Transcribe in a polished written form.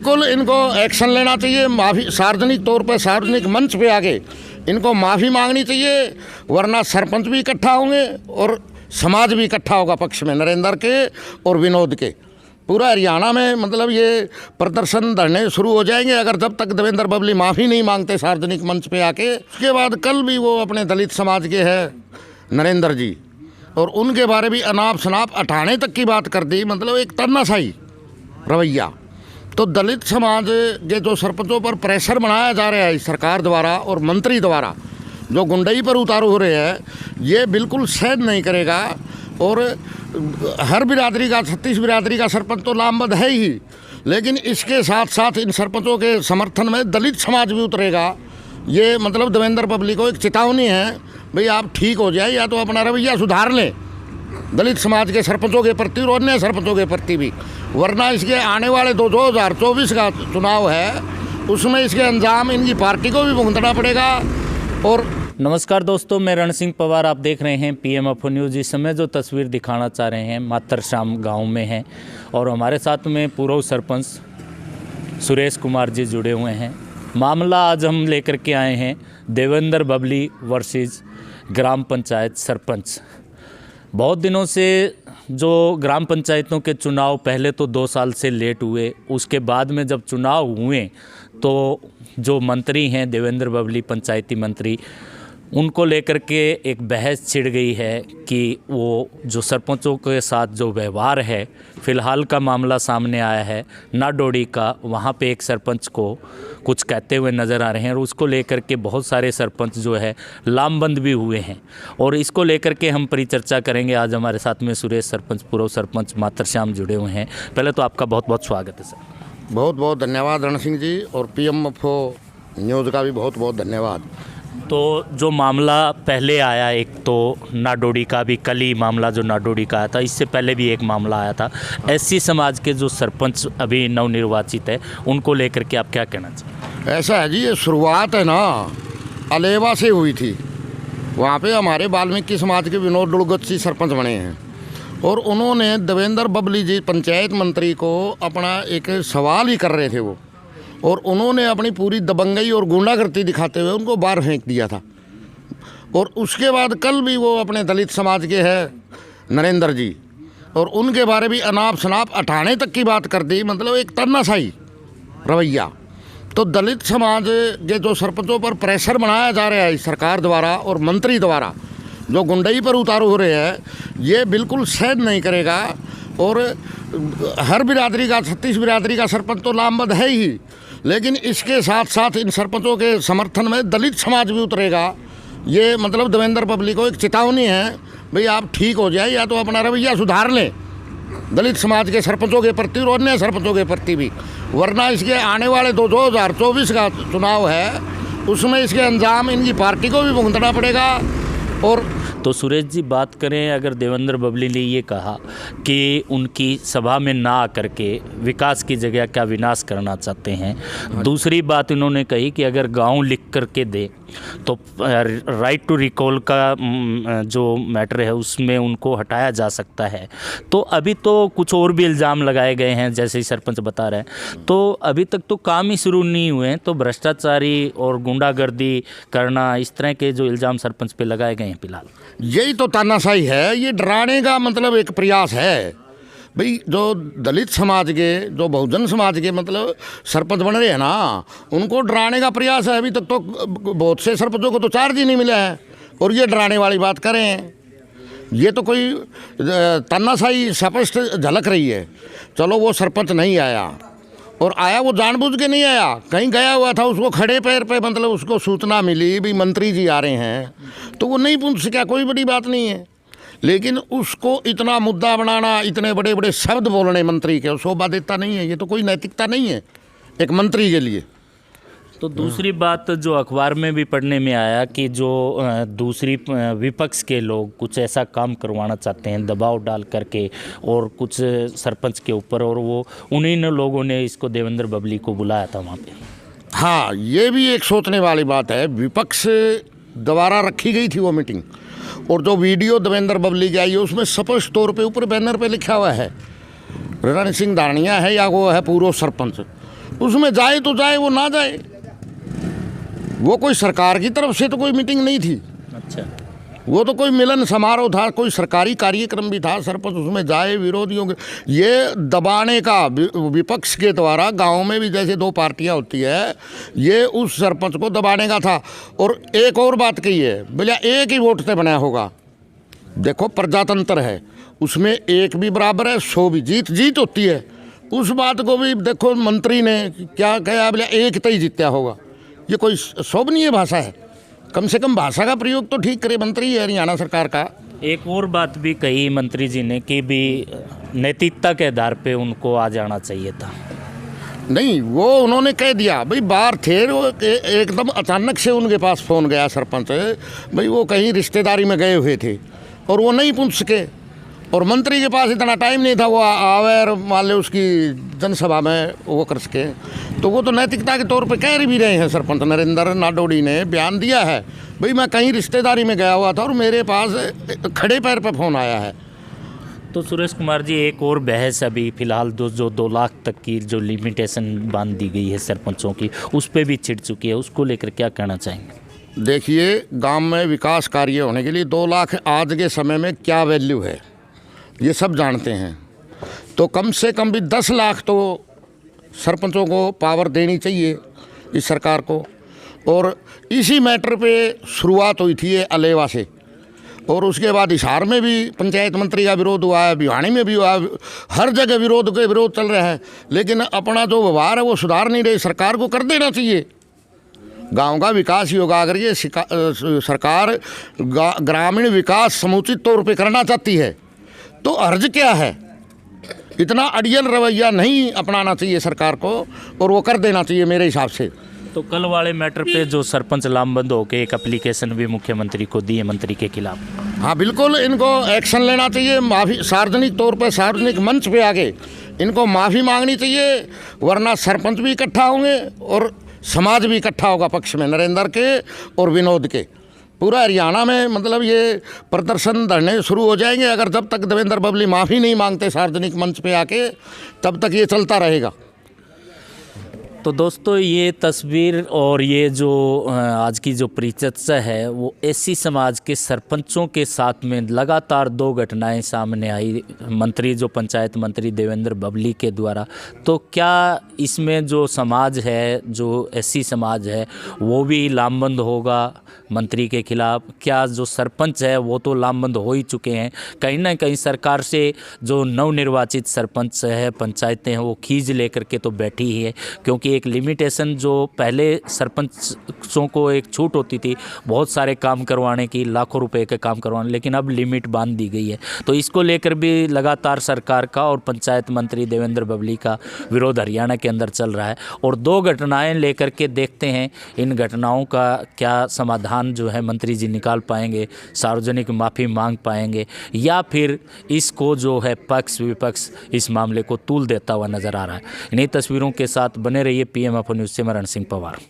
बिल्कुल इनको एक्शन लेना चाहिए, माफ़ी सार्वजनिक तौर पर सार्वजनिक मंच पे आके इनको माफ़ी मांगनी चाहिए, वरना सरपंच भी इकट्ठा होंगे और समाज भी इकट्ठा होगा पक्ष में नरेंद्र के और विनोद के। पूरा हरियाणा में मतलब ये प्रदर्शन धरने शुरू हो जाएंगे अगर जब तक देवेंद्र बबली माफ़ी नहीं मांगते सार्वजनिक मंच पे आके। उसके बाद कल भी वो अपने दलित समाज के हैं नरेंद्र जी, और उनके बारे भी अनाप शनाप हटाने तक की बात कर दी, मतलब एक तानाशाही रवैया। तो दलित समाज के जो सरपंचों पर प्रेशर बनाया जा रहा है इस सरकार द्वारा और मंत्री द्वारा, जो गुंडई पर उतारू हो रहे हैं, ये बिल्कुल सहन नहीं करेगा। और हर बिरादरी का 36 बिरादरी का सरपंच तो लामबंद है ही, लेकिन इसके साथ साथ इन सरपंचों के समर्थन में दलित समाज भी उतरेगा। ये मतलब देवेंद्र बबली को एक चेतावनी है, भाई आप ठीक हो जाए या तो अपना रवैया सुधार लें दलित समाज के सरपंचों के प्रति और अन्य सरपंचों के प्रति भी, वरना इसके आने वाले 2024 का चुनाव है, उसमें इसके अंजाम इनकी पार्टी को भी भुगतना पड़ेगा। और नमस्कार दोस्तों, मैं रण सिंह पवार, आप देख रहे हैं PMFO न्यूज़। इस समय जो तस्वीर दिखाना चाह रहे हैं मातरश्याम गांव में हैं और हमारे साथ में पूर्व सरपंच सुरेश कुमार जी जुड़े हुए हैं। मामला आज हम लेकर के आए हैं देवेंद्र बबली वर्सेस ग्राम पंचायत सरपंच। बहुत दिनों से जो ग्राम पंचायतों के चुनाव पहले तो 2 साल से लेट हुए, उसके बाद में जब चुनाव हुए तो जो मंत्री हैं देवेंद्र बबली पंचायती मंत्री, उनको लेकर के एक बहस छिड़ गई है कि वो जो सरपंचों के साथ जो व्यवहार है, फ़िलहाल का मामला सामने आया है नाडोडी का, वहाँ पे एक सरपंच को कुछ कहते हुए नज़र आ रहे हैं और उसको लेकर के बहुत सारे सरपंच जो है लामबंद भी हुए हैं। और इसको लेकर के हम परिचर्चा करेंगे। आज हमारे साथ में सुरेश सरपंच, पूर्व सरपंच मातरश्याम जुड़े हुए हैं। पहले तो आपका बहुत बहुत स्वागत है सर। बहुत बहुत धन्यवाद रण सिंह जी, और PMFO न्यूज़ का भी बहुत बहुत धन्यवाद। तो जो मामला पहले आया, एक तो नाडोडी का भी कल ही मामला जो नाडोडी का आया था, इससे पहले भी एक मामला आया था। SC समाज के जो सरपंच अभी नवनिर्वाचित है, उनको लेकर के आप क्या कहना चाहिए? ऐसा है जी, ये शुरुआत है ना अलेवा से हुई थी। वहाँ पे हमारे वाल्मीकि समाज के विनोद दुर्गत सरपंच बने हैं और उन्होंने देवेंद्र बबली जी पंचायत मंत्री को अपना एक सवाल ही कर रहे थे वो, और उन्होंने अपनी पूरी दबंगई और गुंडागर्दी दिखाते हुए उनको बाहर फेंक दिया था। और उसके बाद कल भी वो अपने दलित समाज के हैं नरेंद्र जी, और उनके बारे भी अनाप शनाप हटाने तक की बात कर दी, मतलब एक तानाशाही रवैया। तो दलित समाज के जो सरपंचों पर प्रेशर बनाया जा रहा है इस सरकार द्वारा और मंत्री द्वारा, जो गुंडई पर उतारू हो रहे हैं, ये बिल्कुल सहन नहीं करेगा। और हर बिरादरी का 36 बिरादरी का सरपंच तो लामबंद है ही, लेकिन इसके साथ साथ इन सरपंचों के समर्थन में दलित समाज भी उतरेगा। ये मतलब देवेंद्र बबली को एक चेतावनी है, भाई आप ठीक हो जाए या तो अपना रवैया सुधार लें दलित समाज के सरपंचों के प्रति और अन्य सरपंचों के प्रति भी, वरना इसके आने वाले 2024 का चुनाव है, उसमें इसके अंजाम इनकी पार्टी को भी भुगतना पड़ेगा। और तो सुरेश जी, बात करें, अगर देवेंद्र बबली ने ये कहा कि उनकी सभा में ना आकर के विकास की जगह क्या विनाश करना चाहते हैं, दूसरी बात इन्होंने कही कि अगर गांव लिख करके दे तो राइट टू रिकॉल का जो मैटर है उसमें उनको हटाया जा सकता है। तो अभी तो कुछ और भी इल्ज़ाम लगाए गए हैं, जैसे ही सरपंच बता रहे हैं, तो अभी तक तो काम ही शुरू नहीं हुए हैं। तो भ्रष्टाचारी और गुंडागर्दी करना, इस तरह के जो इल्ज़ाम सरपंच पे लगाए गए हैं फिलहाल, यही तो तानाशाही है। ये डराने का मतलब एक प्रयास है। भाई जो दलित समाज के, जो बहुजन समाज के मतलब सरपंच बन रहे हैं ना, उनको डराने का प्रयास है। अभी तक तो बहुत से सरपंचों को तो चार्ज ही नहीं मिला है और ये डराने वाली बात करें, ये तो कोई तानाशाही स्पष्ट झलक रही है। चलो वो सरपंच नहीं आया, और आया वो जानबूझ के नहीं आया, कहीं गया हुआ था, उसको खड़े पैर पे मतलब उसको सूचना मिली भी मंत्री जी आ रहे हैं, तो वो नहीं पूछ सका, कोई बड़ी बात नहीं है। लेकिन उसको इतना मुद्दा बनाना, इतने बड़े बड़े शब्द बोलने मंत्री के, शोभा देता नहीं है। ये तो कोई नैतिकता नहीं है एक मंत्री के लिए। तो दूसरी बात जो अखबार में भी पढ़ने में आया कि जो दूसरी विपक्ष के लोग कुछ ऐसा काम करवाना चाहते हैं दबाव डाल करके और कुछ सरपंच के ऊपर, और वो उन्हीं लोगों ने इसको देवेंद्र बबली को बुलाया था वहाँ पे। हाँ, ये भी एक सोचने वाली बात है। विपक्ष द्वारा रखी गई थी वो मीटिंग, और जो वीडियो देवेंद्र बबली की आई है उसमें स्पष्ट तौर पे ऊपर बैनर पे लिखा हुआ है रण सिंह दानिया है या वो है पूर्व सरपंच। उसमें जाए तो जाए, वो ना जाए। वो कोई सरकार की तरफ से तो कोई मीटिंग नहीं थी, अच्छा, वो तो कोई मिलन समारोह था, कोई सरकारी कार्यक्रम भी था। सरपंच उसमें जाए, विरोधियों के ये दबाने का विपक्ष के द्वारा, गांव में भी जैसे दो पार्टियां होती है, ये उस सरपंच को दबाने का था। और एक और बात कही है, भैया एक ही वोट से बनाया होगा। देखो प्रजातंत्र है, उसमें एक भी बराबर है, 100 भी, जीत जीत होती है। उस बात को भी देखो मंत्री ने क्या कहा, भैया एक तो ही जीत्या होगा। ये कोई शोभनीय भाषा है? कम से कम भाषा का प्रयोग तो ठीक करे मंत्री है हरियाणा सरकार का। एक और बात भी कही मंत्री जी ने कि भी नैतिकता के आधार पे उनको आ जाना चाहिए था। नहीं, वो उन्होंने कह दिया भाई, बाहर थे वो, एकदम अचानक से उनके पास फ़ोन गया सरपंच भाई, वो कहीं रिश्तेदारी में गए हुए थे और वो नहीं पूछ सके, और मंत्री के पास इतना टाइम नहीं था वो आवे और मान लो उसकी जनसभा में वो कर सके। तो वो तो नैतिकता के तौर पे कह भी रहे हैं। सरपंच नरेंद्र नाडोडी ने बयान दिया है, भाई मैं कहीं रिश्तेदारी में गया हुआ था और मेरे पास खड़े पैर पे फ़ोन आया है। तो सुरेश कुमार जी, एक और बहस अभी फिलहाल जो 2 लाख तक की जो लिमिटेशन बांध दी गई है सरपंचों की, उस पर भी छिड़ चुकी है, उसको लेकर क्या कहना चाहेंगे? देखिए, गांव में विकास कार्य होने के लिए 2 लाख आज के समय में क्या वैल्यू है ये सब जानते हैं। तो कम से कम भी 10 लाख तो सरपंचों को पावर देनी चाहिए इस सरकार को। और इसी मैटर पे शुरुआत हुई थी ये अलेवा से, और उसके बाद हिसार में भी पंचायत मंत्री का विरोध हुआ है, भिवानी में भी हुआ है, हर जगह विरोध के विरोध चल रहा है। लेकिन अपना जो व्यवहार है वो सुधार नहीं रही। सरकार को कर देना चाहिए, गांव का विकास ही होगा। अगर ये सरकार ग्रामीण विकास समुचित तौर पे करना चाहती है तो अर्ज क्या है? इतना अड़ियल रवैया नहीं अपनाना चाहिए सरकार को, और वो कर देना चाहिए मेरे हिसाब से। तो कल वाले मैटर पे जो सरपंच लामबंद होकर एक एप्लीकेशन भी मुख्यमंत्री को दी है मंत्री के खिलाफ। हाँ बिल्कुल, इनको एक्शन लेना चाहिए। माफ़ी सार्वजनिक तौर पर, सार्वजनिक मंच पे आके इनको माफ़ी मांगनी चाहिए, वरना सरपंच भी इकट्ठा होंगे और समाज भी इकट्ठा होगा पक्ष में नरेंद्र के और विनोद के। पूरा हरियाणा में मतलब ये प्रदर्शन धरने शुरू हो जाएंगे अगर जब तक देवेंद्र बबली माफ़ी नहीं मांगते सार्वजनिक मंच पे आके, तब तक ये चलता रहेगा। तो दोस्तों, ये तस्वीर और ये जो आज की जो परिचर्चा है वो एससी समाज के सरपंचों के साथ में लगातार 2 घटनाएं सामने आई, मंत्री जो पंचायत मंत्री देवेंद्र बबली के द्वारा। तो क्या इसमें जो समाज है, जो एससी समाज है, वो भी लामबंद होगा मंत्री के खिलाफ? क्या जो सरपंच है वो तो लामबंद हो ही चुके हैं, कहीं ना कहीं सरकार से जो नवनिर्वाचित सरपंच है, पंचायतें हैं, वो खींच लेकर के तो बैठी ही है। क्योंकि एक लिमिटेशन जो पहले सरपंचों को एक छूट होती थी बहुत सारे काम करवाने की, लाखों रुपए के काम करवाने, लेकिन अब लिमिट बांध दी गई है। तो इसको लेकर भी लगातार सरकार का और पंचायत मंत्री देवेंद्र बबली का विरोध हरियाणा के अंदर चल रहा है। और 2 घटनाएं लेकर के देखते हैं इन घटनाओं का क्या समाधान जो है मंत्री जी निकाल पाएंगे, सार्वजनिक माफ़ी मांग पाएंगे, या फिर इसको जो है पक्ष विपक्ष इस मामले को तूल देता हुआ नजर आ रहा है। इन्हीं तस्वीरों के साथ बने रहिए पीएम अफो न्यूज़ से। मैं रण सिंह पवार।